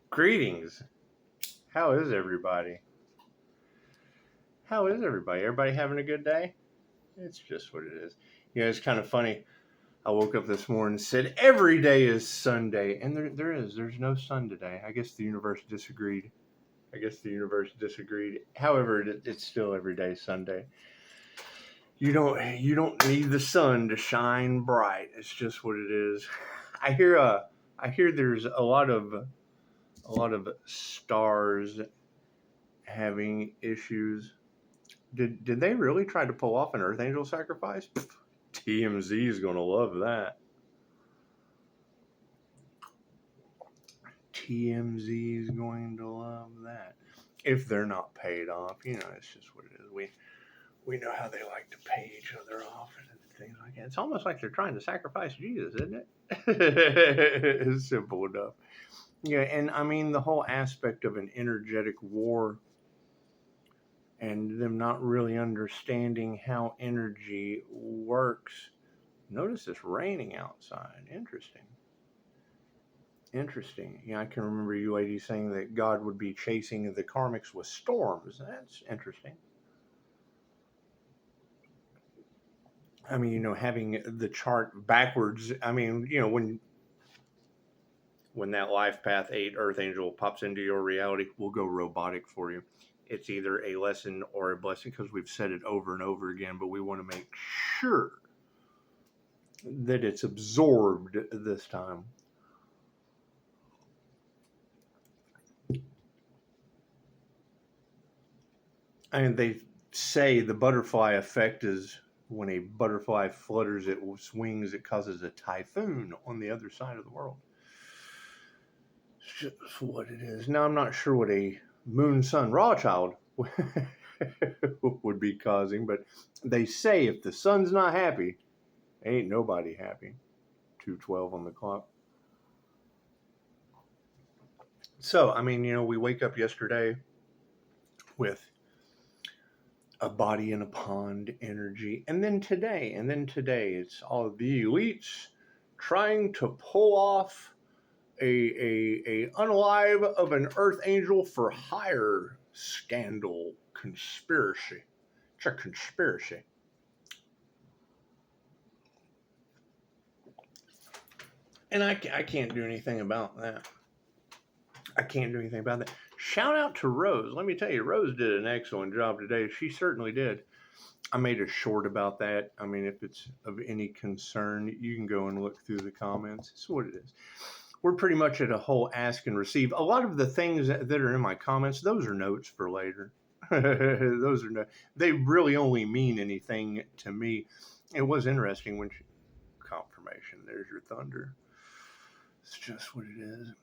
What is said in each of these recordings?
Greetings. How is everybody? How is everybody? Everybody having a good day? It's just what it is. You know, it's kind of funny. I woke up this morning and said every day is Sunday, and there's no sun today. I guess the universe disagreed. However, it's still every day Sunday. You don't need the sun to shine bright. It's just what it is. I hear there's a lot of stars having issues. Did they really try to pull off an Earth Angel sacrifice? TMZ is going to love that. TMZ is going to love that. If they're not paid off, you know, it's just what it is. We know how they like to pay each other off and things like that. It's almost like they're trying to sacrifice Jesus, isn't it? It's simple enough. Yeah, and I mean the whole aspect of an energetic war and them not really understanding how energy works. Notice it's raining outside. Interesting. Yeah, I can remember you ladies saying that God would be chasing the karmics with storms. That's interesting. I mean, you know, having the chart backwards. I mean, you know, when that life path 8 Earth Angel pops into your reality, we'll go robotic for you. It's either a lesson or a blessing because we've said it over and over again, but we want to make sure that it's absorbed this time. And they say the butterfly effect is when a butterfly flutters its wings, it causes a typhoon on the other side of the world. It's just what it is. Now, I'm not sure what a moon sun raw child would be causing, but they say if the sun's not happy, ain't nobody happy. 2:12 on the clock. So, I mean, you know, we wake up yesterday with a body in a pond energy, and then today it's all the elites trying to pull off a unalive of an Earth Angel for hire scandal conspiracy. It's a conspiracy. And I can't do anything about that. Shout out to Rose. Let me tell you, Rose did an excellent job today. She certainly did. I made a short about that. I mean, if it's of any concern, you can go and look through the comments. It's what it is. We're pretty much at a whole ask and receive. A lot of the things that are in my comments, those are notes for later. Those are notes. They really only mean anything to me. It was interesting when confirmation. There's your thunder. It's just what it is.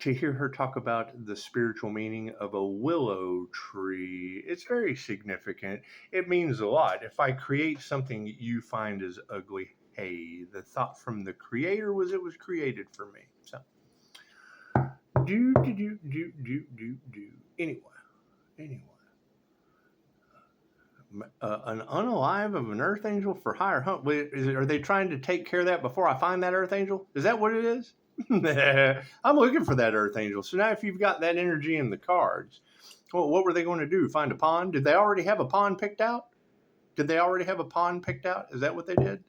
To hear her talk about the spiritual meaning of a willow tree, it's very significant. It means a lot. If I create something you find is ugly, hey, the thought from the creator was it was created for me. So, Anyway. An unalive of an Earth Angel for hire. Are they trying to take care of that before I find that Earth Angel? Is that what it is? I'm looking for that Earth Angel. So now if you've got that energy in the cards, well, what were they going to do? Find a pond? Did they already have a pond picked out? Is that what they did?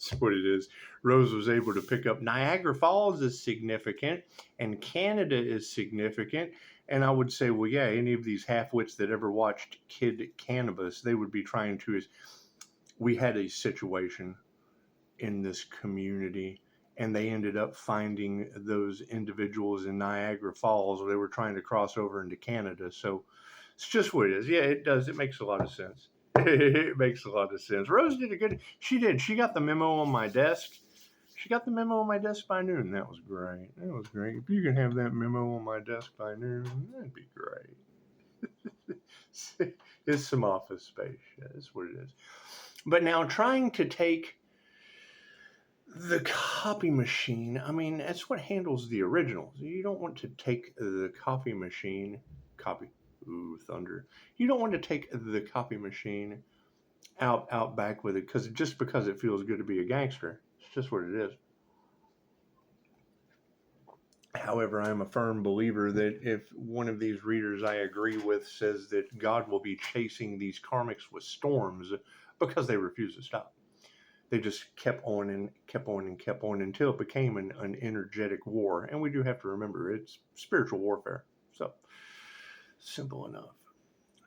That's what it is. Rose was able to pick up Niagara Falls is significant, and Canada is significant. And I would say, well, yeah, any of these half-wits that ever watched Kid Cannabis, they would be trying to. We had a situation in this community, and they ended up finding those individuals in Niagara Falls. They were trying to cross over into Canada. So it's just what it is. Yeah, it does. It makes a lot of sense. It makes a lot of sense. Rose did a good. She did. She got the memo on my desk. By noon. That was great. If you can have that memo on my desk by noon, that'd be great. It's some office space. Yeah, that's what it is. But now trying to take the copy machine, I mean, that's what handles the originals. You don't want to take the copy machine, thunder. You don't want to take the copy machine out back with it because it feels good to be a gangster. It's just what it is. However, I'm a firm believer that if one of these readers I agree with says that God will be chasing these karmics with storms because they refuse to stop. They just kept on and kept on and kept on until it became an energetic war. And we do have to remember it's spiritual warfare. So, simple enough.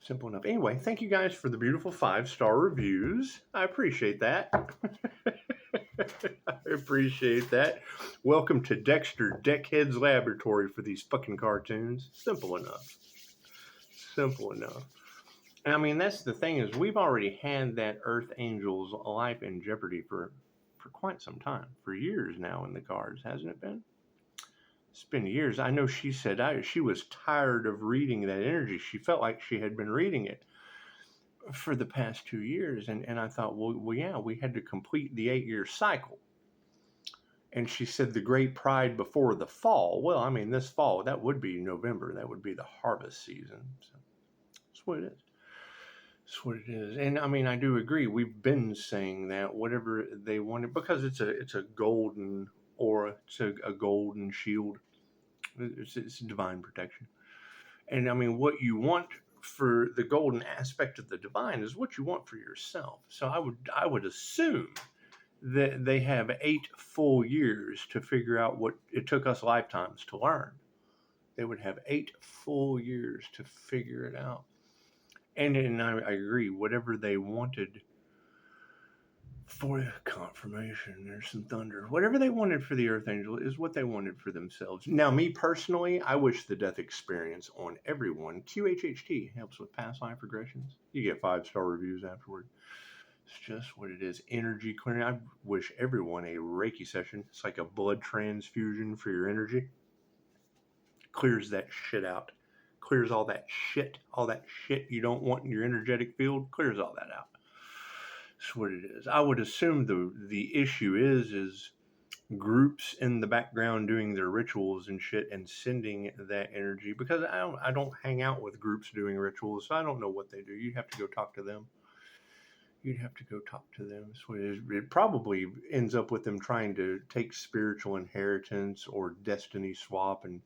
Simple enough. Anyway, thank you guys for the beautiful 5-star reviews. I appreciate that. I appreciate that. Welcome to Dexter Deckhead's Laboratory for these fucking cartoons. Simple enough. Simple enough. I mean, that's the thing is we've already had that Earth Angel's life in jeopardy for quite some time. For years now in the cards, hasn't it been? It's been years. I know she said she was tired of reading that energy. She felt like she had been reading it for the past 2 years. And I thought, well, yeah, we had to complete the 8-year cycle. And she said the great pride before the fall. Well, I mean, this fall, that would be November. That would be the harvest season. So that's what it is. That's what it is. And I mean, I do agree. We've been saying that whatever they wanted, because it's a golden aura, it's a golden shield. It's divine protection. And I mean, what you want for the golden aspect of the divine is what you want for yourself. So I would assume that they have 8 full years to figure out what it took us lifetimes to learn. They would have 8 full years to figure it out. And I agree, whatever they wanted for confirmation, there's some thunder. Whatever they wanted for the Earth Angel is what they wanted for themselves. Now, me personally, I wish the death experience on everyone. QHHT helps with past life regressions. You get 5-star reviews afterward. It's just what it is. Energy clearing. I wish everyone a Reiki session. It's like a blood transfusion for your energy. Clears that shit out. Clears all that shit you don't want in your energetic field. Clears all that out. That's what it is. I would assume the issue is groups in the background doing their rituals and shit and sending that energy, because I don't hang out with groups doing rituals, so I don't know what they do. You'd have to go talk to them. So it probably ends up with them trying to take spiritual inheritance or destiny swap and,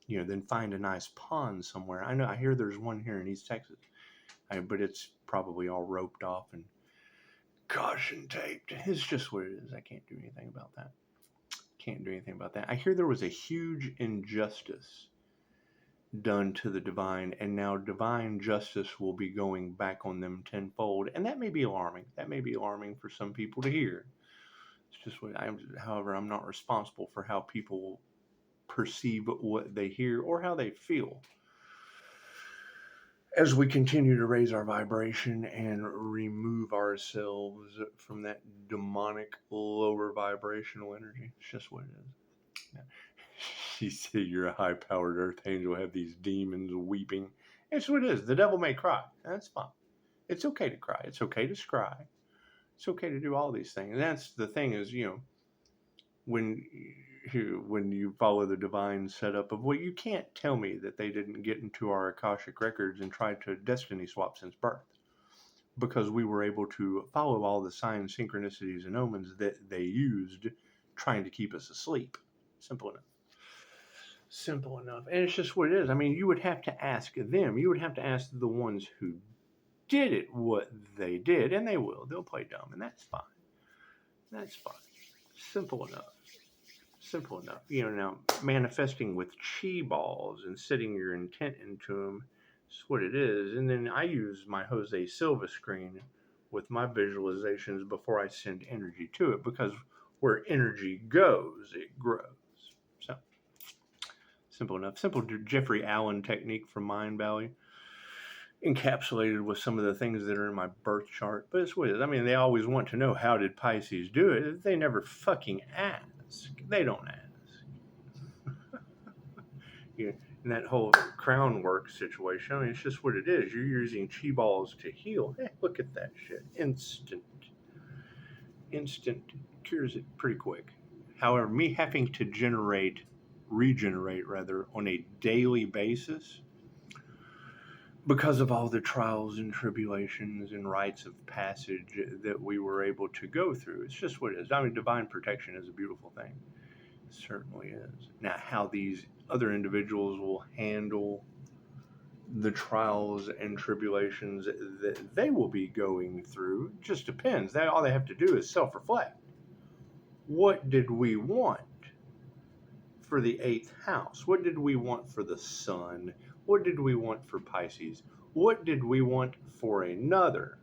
then find a nice pond somewhere. I hear there's one here in East Texas, but it's probably all roped off and caution taped. It's just what it is. I can't do anything about that. I hear there was a huge injustice done to the divine, and now divine justice will be going back on them tenfold, and that may be alarming. That may be alarming for some people to hear. It's just what however, I'm not responsible for how people perceive what they hear or how they feel. As we continue to raise our vibration and remove ourselves from that demonic lower vibrational energy, it's just what it is. Yeah. She said, "You're a high-powered Earth Angel, have these demons weeping." It's what it is. The devil may cry. That's fine. It's okay to cry. It's okay to scry. It's okay to do all these things. And that's the thing is, when you follow the divine setup of, well, you can't tell me that they didn't get into our Akashic records and try to destiny swap since birth, because we were able to follow all the signs, synchronicities, and omens that they used trying to keep us asleep. Simple enough. And it's just what it is. I mean, you would have to ask them. You would have to ask the ones who did it what they did, and they will. They'll play dumb, and that's fine. Simple enough. Now manifesting with chi balls and setting your intent into them is what it is. And then I use my Jose Silva screen with my visualizations before I send energy to it, because where energy goes, it grows. So simple enough. Simple Jeffrey Allen technique from Mind Valley, encapsulated with some of the things that are in my birth chart. But it's what it is. I mean, they always want to know, how did Pisces do it? They never fucking ask. They don't ask. And that whole crown work situation, I mean, it's just what it is. You're using chi balls to heal. Hey, look at that shit. Instant cures it pretty quick. However, me having to regenerate on a daily basis, because of all the trials and tribulations and rites of passage that we were able to go through. It's just what it is. I mean, divine protection is a beautiful thing. certainly is. Now, how these other individuals will handle the trials and tribulations that they will be going through just depends. All they have to do is self-reflect. What did we want for the 8th house? What did we want for the sun? What did we want for Pisces? What did we want for another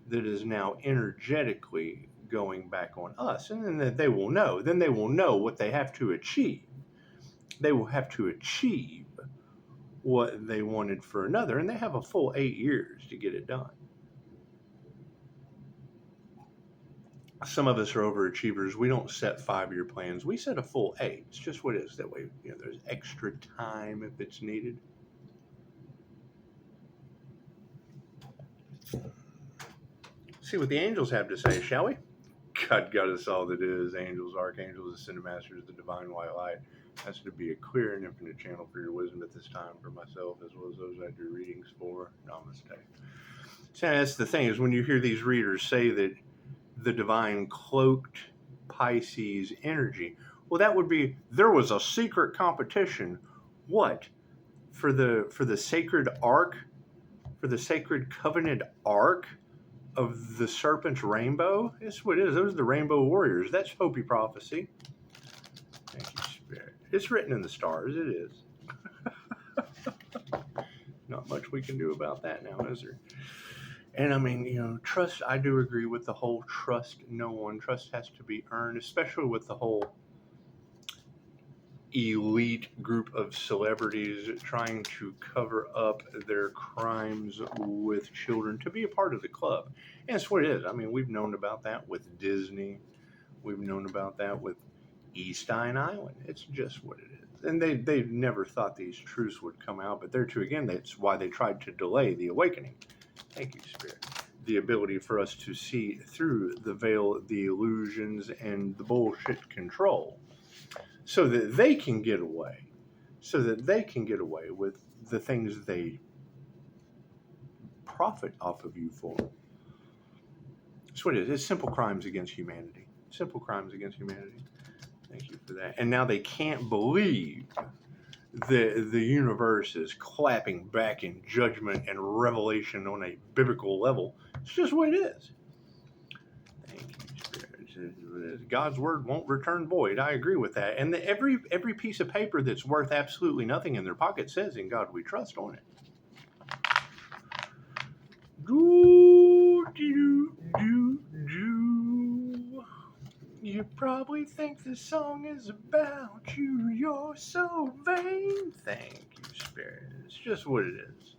that is now energetically going back on us? And then they will know. Then they will know what they have to achieve. They will have to achieve what they wanted for another, and they have a full 8 years to get it done. Some of us are overachievers. We don't set 5-year plans. We set a full 8. It's just what it is. That way, there's extra time if it's needed. See what the angels have to say, shall we? God got us all that is. Angels, archangels, ascended masters, the divine white light. Has to be a clear and infinite channel for your wisdom at this time for myself as well as those I do readings for. Namaste. So that's the thing, is when you hear these readers say that the divine cloaked Pisces energy, well, that would be, there was a secret competition. What? For the sacred ark, for the sacred covenant ark of the serpent's rainbow? That's what it is. Those are the rainbow warriors. That's Hopi prophecy. Thank you, Spirit. It's written in the stars. It is. Not much we can do about that now, is there? And I mean, trust, I do agree with the whole trust no one. Trust has to be earned, especially with the whole elite group of celebrities trying to cover up their crimes with children to be a part of the club. And that's what it is. I mean, we've known about that with Disney. We've known about that with Eastine Island. It's just what it is. And they never thought these truths would come out, but there too again, that's why they tried to delay the awakening. Thank you, Spirit. The ability for us to see through the veil, the illusions, and the bullshit control, so that they can get away. So that they can get away with the things they profit off of you for. That's what it is. It's simple crimes against humanity. Simple crimes against humanity. Thank you for that. And now they can't believe the universe is clapping back in judgment and revelation on a biblical level. It's just what it is. Thank you, Spirit. God's word won't return void. I agree with that. And every piece of paper that's worth absolutely nothing in their pocket says, "In God we trust," on it. You probably think this song is about you. You're so vain. Thank you, Spirit. It's just what it is.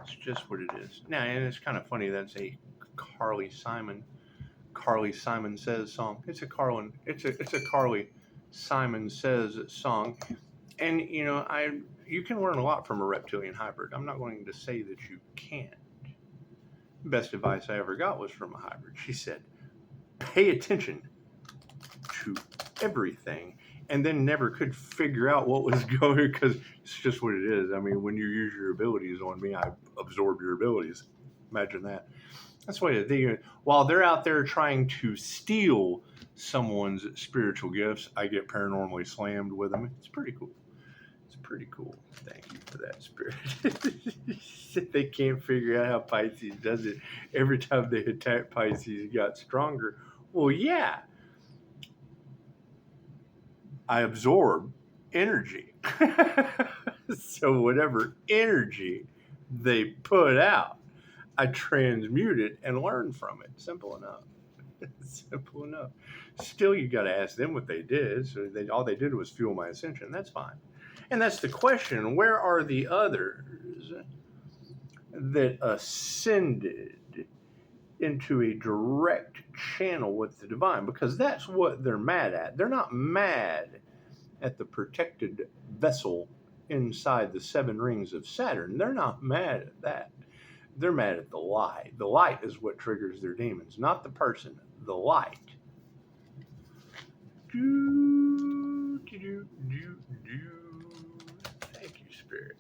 It's just what it is. Now, and it's kind of funny. That's a Carly Simon Says song. It's a Carly Simon Says song. And you can learn a lot from a reptilian hybrid. I'm not going to say that you can't. Best advice I ever got was from a hybrid. She said, "Pay attention to everything," and then never could figure out what was going, because it's just what it is. I mean, when you use your abilities on me, I absorb your abilities. Imagine that. That's why while they're out there trying to steal someone's spiritual gifts, I get paranormally slammed with them. It's pretty cool. It's pretty cool. Thank you for that, Spirit. They can't figure out how Pisces does it. Every time they attack Pisces, he got stronger. Well, yeah. I absorb energy. So whatever energy they put out, I transmute it and learn from it. Simple enough. Simple enough. Still, you got to ask them what they did. So all they did was fuel my ascension. That's fine. And that's the question. Where are the others that ascended into a direct channel with the divine? Because that's what they're mad at. They're not mad at the protected vessel inside the 7 rings of Saturn. They're not mad at that. They're mad at the light. The light is what triggers their demons, not the person. The light. Thank you, Spirit.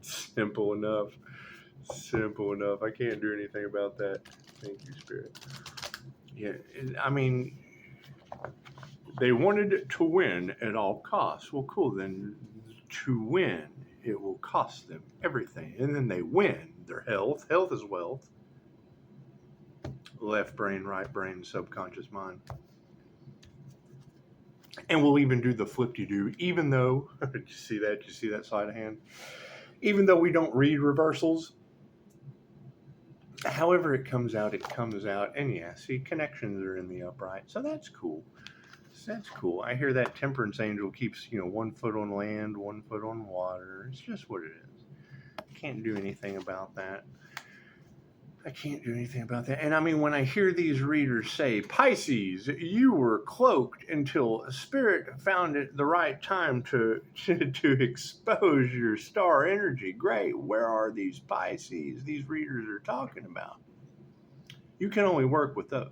Simple enough. Simple enough. I can't do anything about that. Thank you, Spirit. Yeah, I mean, they wanted to win at all costs. Well, cool. Then to win, it will cost them everything. And then they win their health. Health is wealth. Left brain, right brain, subconscious mind. And we'll even do the flip-de-doo, even though, did you see that? Did you see that sleight of hand? Even though we don't read reversals, however it comes out, it comes out. And yeah, see, connections are in the upright. So that's cool. That's cool. I hear that temperance angel keeps, 1 foot on land, 1 foot on water. It's just what it is. Can't do anything about that. I can't do anything about that. And I mean, when I hear these readers say, Pisces, you were cloaked until Spirit found it the right time to expose your star energy. Great. Where are these Pisces these readers are talking about? You can only work with those.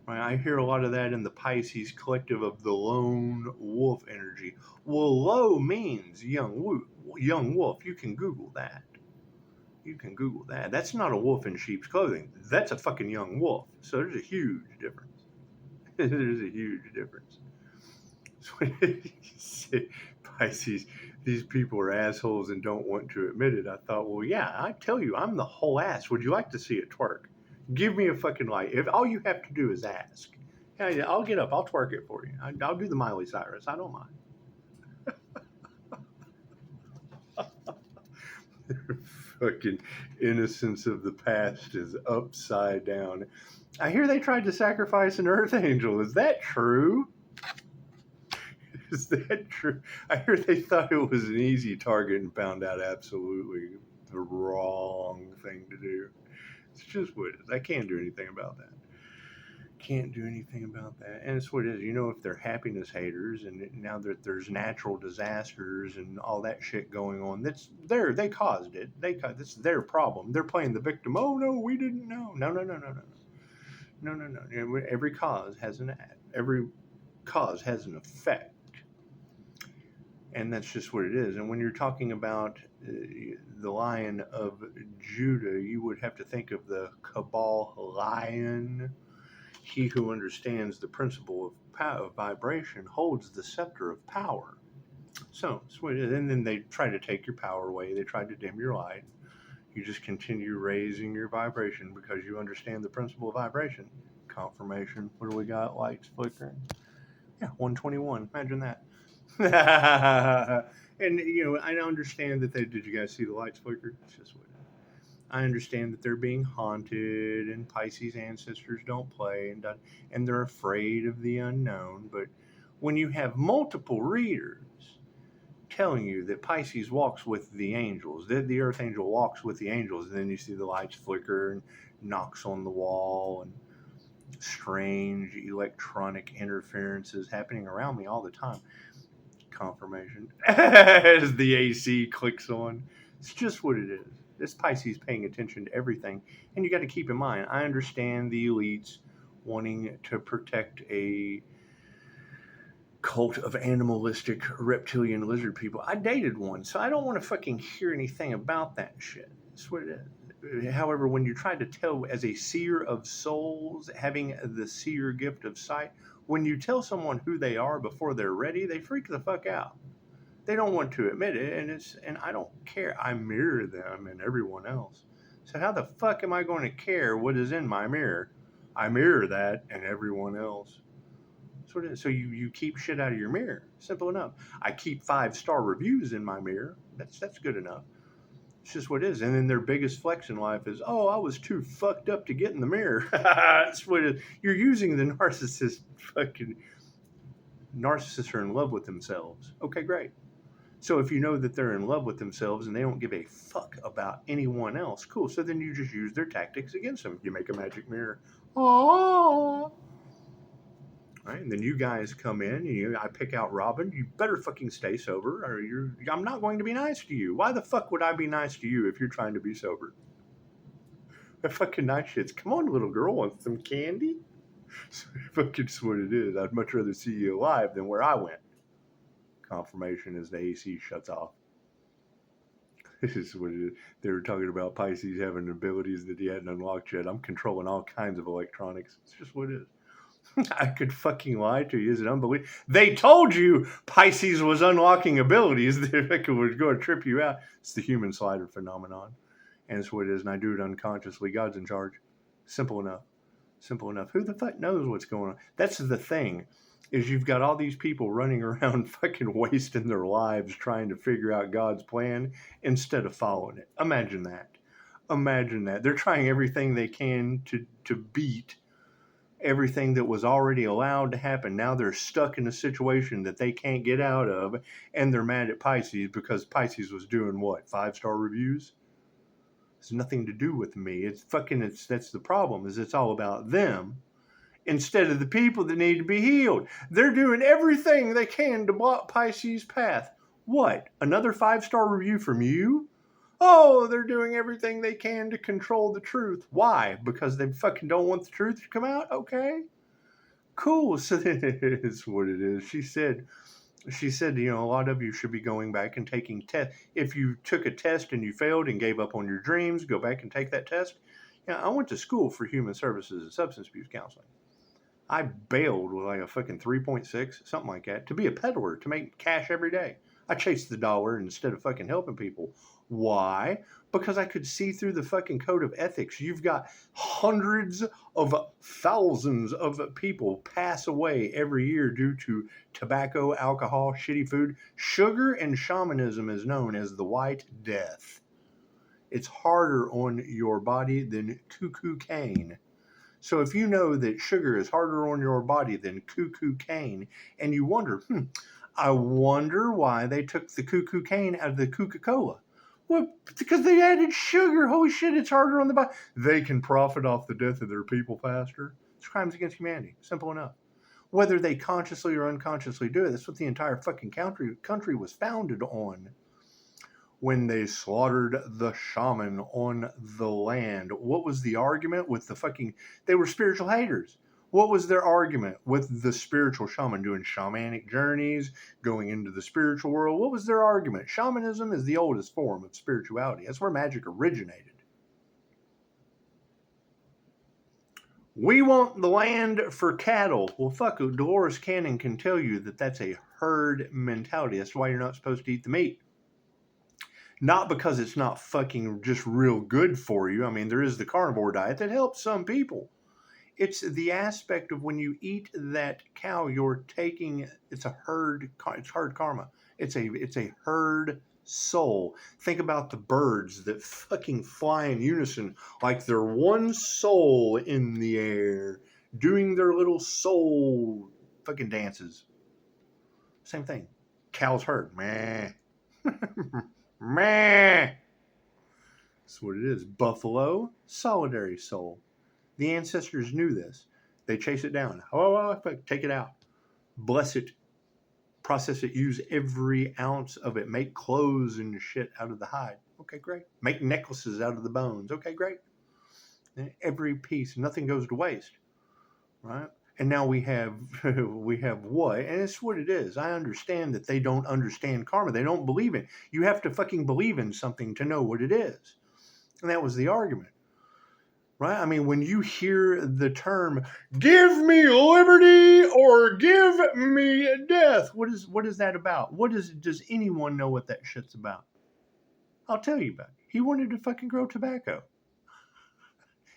Right? I hear a lot of that in the Pisces collective of the lone wolf energy. Well, Lowe means young wolf. You can Google that. That's not a wolf in sheep's clothing. That's a fucking young wolf. So there's a huge difference. There's a huge difference. So, Pisces, these people are assholes and don't want to admit it. I thought, well, yeah, I tell you, I'm the whole ass. Would you like to see it twerk? Give me a fucking light. If all you have to do is ask, yeah, I'll get up. I'll twerk it for you. I'll do the Miley Cyrus. I don't mind. Fucking innocence of the past is upside down. I hear they tried to sacrifice an earth angel. Is that true? Is that true? I hear they thought it was an easy target and found out absolutely the wrong thing to do. It's just what it is. I can't do anything about that. Can't do anything about that. And it's what it is. If they're happiness haters, and now that there's natural disasters and all that shit going on, they caused it. It's their problem. They're playing the victim. Oh no, we didn't know. No. Every cause has an effect. And that's just what it is. And when you're talking about the Lion of Judah, you would have to think of the Cabal lion. He who understands the principle of vibration holds the scepter of power. So, and then they try to take your power away. They try to dim your light. You just continue raising your vibration because you understand the principle of vibration. Confirmation. What do we got? Lights flickering. Yeah, 121. Imagine that. And I understand that did you guys see the lights flicker? It's just what it is. I understand that they're being haunted and Pisces ancestors don't play and they're afraid of the unknown. But when you have multiple readers telling you that Pisces walks with the angels, that the earth angel walks with the angels, and then you see the lights flicker and knocks on the wall and strange electronic interferences happening around me all the time. Confirmation as the AC clicks on. It's just what it is. This Pisces paying attention to everything. And you got to keep in mind, I understand the elites wanting to protect a cult of animalistic reptilian lizard people. I dated one, so I don't want to fucking hear anything about that shit. That's what it is. However, when you try to tell as a seer of souls, having the seer gift of sight, when you tell someone who they are before they're ready, they freak the fuck out. They don't want to admit it, and I don't care. I mirror them and everyone else. So how the fuck am I going to care what is in my mirror? I mirror that and everyone else. So you keep shit out of your mirror. Simple enough. I keep 5-star reviews in my mirror. That's good enough. It's just what it is. And then their biggest flex in life is, oh, I was too fucked up to get in the mirror. That's what it is. You're using the narcissists are in love with themselves. Okay, great. So if you know that they're in love with themselves and they don't give a fuck about anyone else, cool. So then you just use their tactics against them. You make a magic mirror. Aww. Right, and then you guys come in, and I pick out Robin. You better fucking stay sober, or I'm not going to be nice to you. Why the fuck would I be nice to you if you're trying to be sober? That fucking nice shit's, come on, little girl, want some candy? So fucking what it is. I'd much rather see you alive than where I went. Confirmation as the AC shuts off. This is what it is. They were talking about Pisces having abilities that he hadn't unlocked yet. I'm controlling all kinds of electronics. It's just what it is. I could fucking lie to you. Is it unbelievable? They told you Pisces was unlocking abilities that was going to trip you out. It's the human slider phenomenon. And it's what it is. And I do it unconsciously. God's in charge. Simple enough. Simple enough. Who the fuck knows what's going on? That's the thing. Is you've got all these people running around fucking wasting their lives trying to figure out God's plan instead of following it. Imagine that. Imagine that. They're trying everything they can to beat everything that was already allowed to happen. Now they're stuck in a situation that they can't get out of, and they're mad at Pisces because Pisces was doing what? 5-star reviews? It's nothing to do with me. That's the problem, is it's all about them. Instead of the people that need to be healed. They're doing everything they can to block Pisces' path. What? Another 5-star review from you? Oh, they're doing everything they can to control the truth. Why? Because they fucking don't want the truth to come out? Okay. Cool. So that is what it is. She said, a lot of you should be going back and taking tests. If you took a test and you failed and gave up on your dreams, go back and take that test. I went to school for human services and substance abuse counseling. I bailed with like a fucking 3.6, something like that, to be a peddler, to make cash every day. I chased the dollar instead of fucking helping people. Why? Because I could see through the fucking code of ethics. You've got hundreds of thousands of people pass away every year due to tobacco, alcohol, shitty food. Sugar and shamanism is known as the White Death. It's harder on your body than cuckoo cane. So if you know that sugar is harder on your body than cuckoo cane, and you wonder, I wonder why they took the cuckoo cane out of the Coca-Cola. Well, because they added sugar. Holy shit, it's harder on the body. They can profit off the death of their people faster. It's crimes against humanity. Simple enough. Whether they consciously or unconsciously do it, that's what the entire fucking country was founded on. When they slaughtered the shaman on the land. What was the argument with the fucking... They were spiritual haters. What was their argument with the spiritual shaman doing shamanic journeys, going into the spiritual world? What was their argument? Shamanism is the oldest form of spirituality. That's where magic originated. We want the land for cattle. Well, fuck, Dolores Cannon can tell you that that's a herd mentality. That's why you're not supposed to eat the meat. Not because it's not fucking just real good for you. I mean, there is the carnivore diet that helps some people. It's the aspect of when you eat that cow, you're taking, it's herd karma. It's a herd soul. Think about the birds that fucking fly in unison like they're one soul in the air, doing their little soul fucking dances. Same thing. Cows herd. Meh. Meh. That's what it is. Buffalo, solitary soul. The ancestors knew this. They chase it down. Oh, take it out. Bless it. Process it. Use every ounce of it. Make clothes and shit out of the hide. Okay, great. Make necklaces out of the bones. Okay, great. Every piece. Nothing goes to waste. Right? And now we have what? And it's what it is. I understand that they don't understand karma. They don't believe it. You have to fucking believe in something to know what it is. And that was the argument. Right? I mean, when you hear the term, give me liberty or give me death, what is that about? Does anyone know what that shit's about? I'll tell you about it. He wanted to fucking grow tobacco.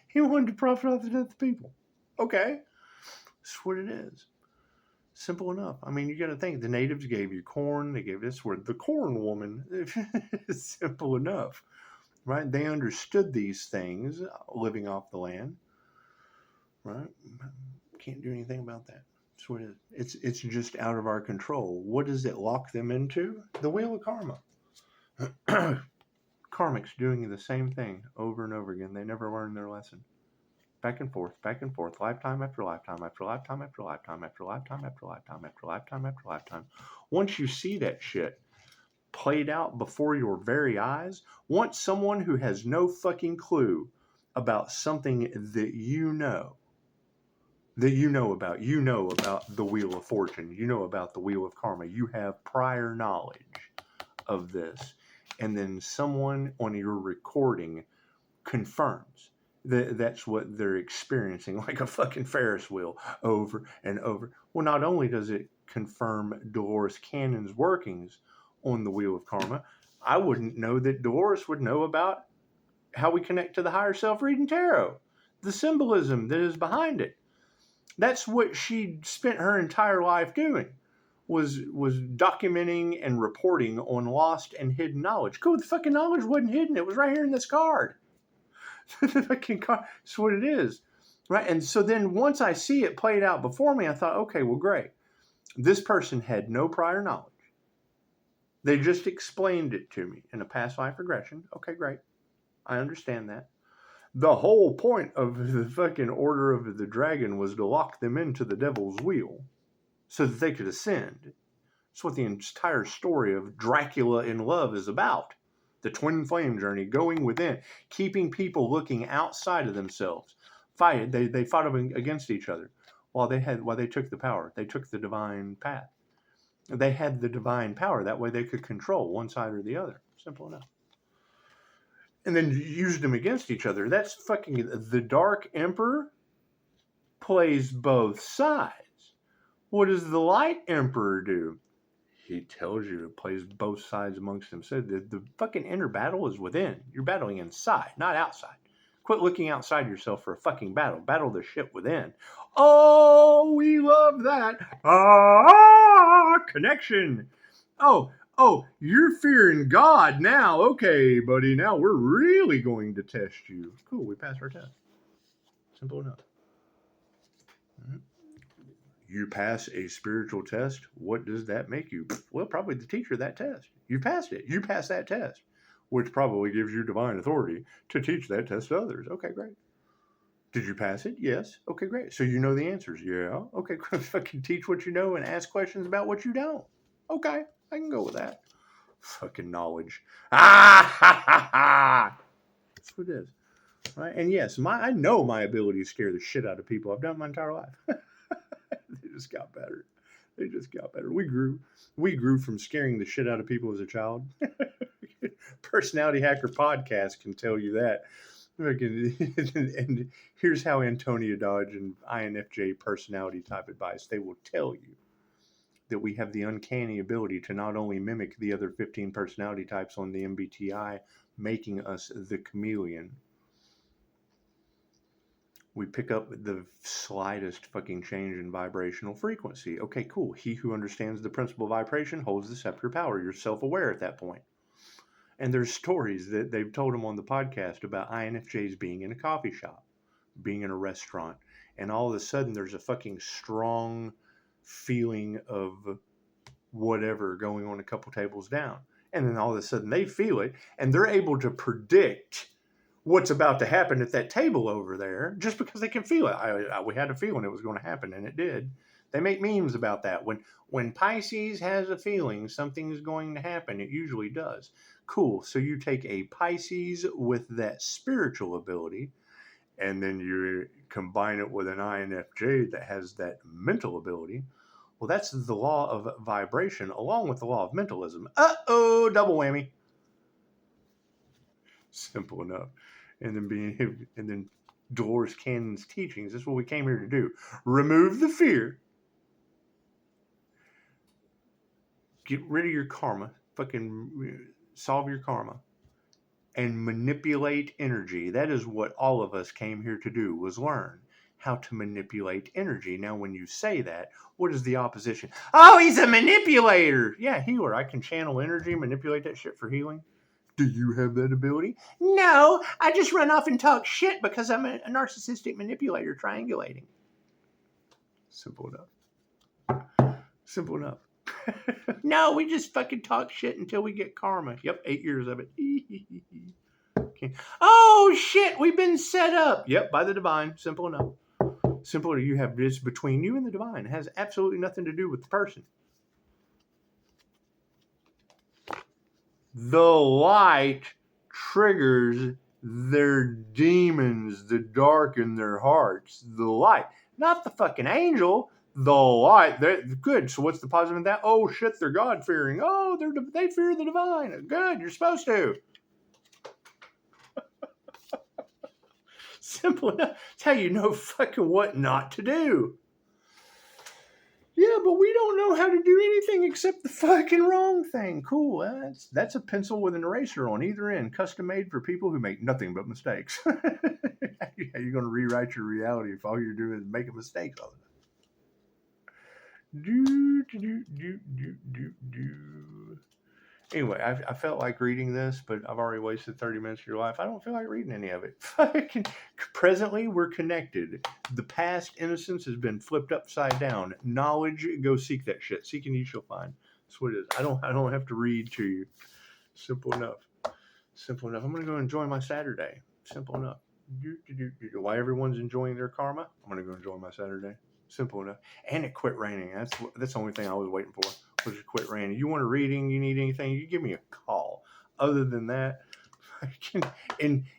He wanted to profit off the death of people. Okay. That's what it is. Simple enough. I mean, you got to think, the natives gave you corn. They gave this word, the corn woman. It's simple enough. Right? They understood these things living off the land. Right? Can't do anything about that. That's what it is. It's just out of our control. What does it lock them into? The wheel of karma. Karmics doing the same thing over and over again. They never learn their lesson. Back and forth, lifetime after lifetime after lifetime after lifetime after lifetime after lifetime after lifetime after lifetime. Once you see that shit played out before your very eyes, once someone who has no fucking clue about something that you know about the Wheel of Fortune, you know about the Wheel of Karma, you have prior knowledge of this, and then someone on your recording confirms that that's what they're experiencing, like a fucking Ferris wheel, over and over. Well, not only does it confirm Dolores Cannon's workings on the Wheel of Karma, I wouldn't know that Dolores would know about how we connect to the higher self reading tarot, the symbolism that is behind it. That's what she spent her entire life doing, was documenting and reporting on lost and hidden knowledge. Cool, the fucking knowledge wasn't hidden. It was right here in this card. The fucking card. That's what it is. Right? And so then once I see it played out before me, I thought, okay, well, great. This person had no prior knowledge. They just explained it to me in a past life regression. Okay, great. I understand that. The whole point of the fucking Order of the Dragon was to lock them into the devil's wheel so that they could ascend. That's what the entire story of Dracula in Love is about. The twin flame journey, going within, keeping people looking outside of themselves. They fought against each other while they took the power. They took the divine path. They had the divine power. That way they could control one side or the other. Simple enough. And then used them against each other. That's fucking... The Dark Emperor plays both sides. What does the Light Emperor do? He tells you it plays both sides amongst themselves. The fucking inner battle is within. You're battling inside, not outside. Quit looking outside yourself for a fucking battle. Battle the shit within. Oh, we love that. Connection. Oh, you're fearing God now. Okay, buddy, now we're really going to test you. Cool, we passed our test. Simple enough. Mm-hmm. You pass a spiritual test, what does that make you? Well, probably the teacher of that test. You passed it. You passed that test, which probably gives you divine authority to teach that test to others. Okay, great. Did you pass it? Yes. Okay, great. So you know the answers. Yeah. Okay, fucking teach what you know and ask questions about what you don't. Okay, I can go with that. Fucking knowledge. That's what it is. Right? And yes, I know my ability to scare the shit out of people. I've done it my entire life. They just got better. We grew from scaring the shit out of people as a child. Personality Hacker Podcast can tell you that. And here's how Antonia Dodge and INFJ personality type advice. They will tell you that we have the uncanny ability to not only mimic the other 15 personality types on the MBTI, making us the chameleon. We pick up the slightest fucking change in vibrational frequency. Okay, cool. He who understands the principle of vibration holds the scepter power. You're self-aware at that point. And there's stories that they've told them on the podcast about INFJs being in a coffee shop, being in a restaurant, and all of a sudden there's a fucking strong feeling of whatever going on a couple tables down. And then all of a sudden they feel it, and they're able to predict what's about to happen at that table over there just because they can feel it. We had a feeling it was going to happen, and it did. They make memes about that. When Pisces has a feeling something is going to happen, it usually does. Cool. So you take a Pisces with that spiritual ability, and then you combine it with an INFJ that has that mental ability. Well, that's the law of vibration along with the law of mentalism. Uh-oh, double whammy. Simple enough. And then Dolores Cannon's teachings. That's what we came here to do. Remove the fear. Get rid of your karma. Fucking solve your karma. And manipulate energy. That is what all of us came here to do, was learn how to manipulate energy. Now, when you say that, what is the opposition? Oh, he's a manipulator. Yeah, healer. I can channel energy, manipulate that shit for healing. Do you have that ability? No, I just run off and talk shit because I'm a narcissistic manipulator triangulating. Simple enough. Simple enough. No, we just fucking talk shit until we get karma. Yep, 8 years of it. Okay. Oh, shit, we've been set up. Yep, by the divine. Simple enough. Simple. You have this between you and the divine. It has absolutely nothing to do with the person. The light triggers their demons, the dark in their hearts. The light, not the fucking angel. the light. They're good. So what's the positive in that? Oh shit, they're God fearing. Oh, they fear the divine. Good, you're supposed to. Simple enough. It's how you know fucking what not to do. Yeah, but we don't know how to do anything except the fucking wrong thing. Cool. That's a pencil with an eraser on either end, custom made for people who make nothing but mistakes. How you going to rewrite your reality if all you're doing is making mistakes all the time? Anyway, I felt like reading this, but I've already wasted 30 minutes of your life. I don't feel like reading any of it. Presently, we're connected. The past innocence has been flipped upside down. Knowledge, go seek that shit. Seek and you shall find. That's what it is. I don't have to read to you. Simple enough. Simple enough. I'm going to go enjoy my Saturday. Simple enough. While everyone's enjoying their karma, I'm going to go enjoy my Saturday. Simple enough. And it quit raining. That's the only thing I was waiting for. Was it quit raining. You want a reading? You need anything? You give me a call. Other than that, I can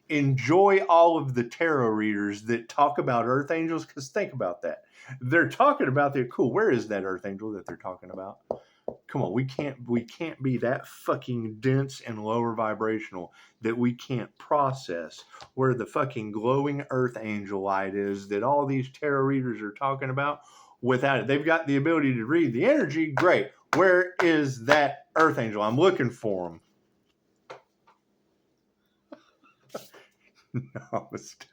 enjoy all of the tarot readers that talk about earth angels. Because think about that. They're talking about the cool. Where is that earth angel that they're talking about? Come on, we can't be that fucking dense and lower vibrational that we can't process where the fucking glowing earth angel light is that all these tarot readers are talking about without it. They've got the ability to read the energy. Great. Where is that earth angel? I'm looking for him. Namaste.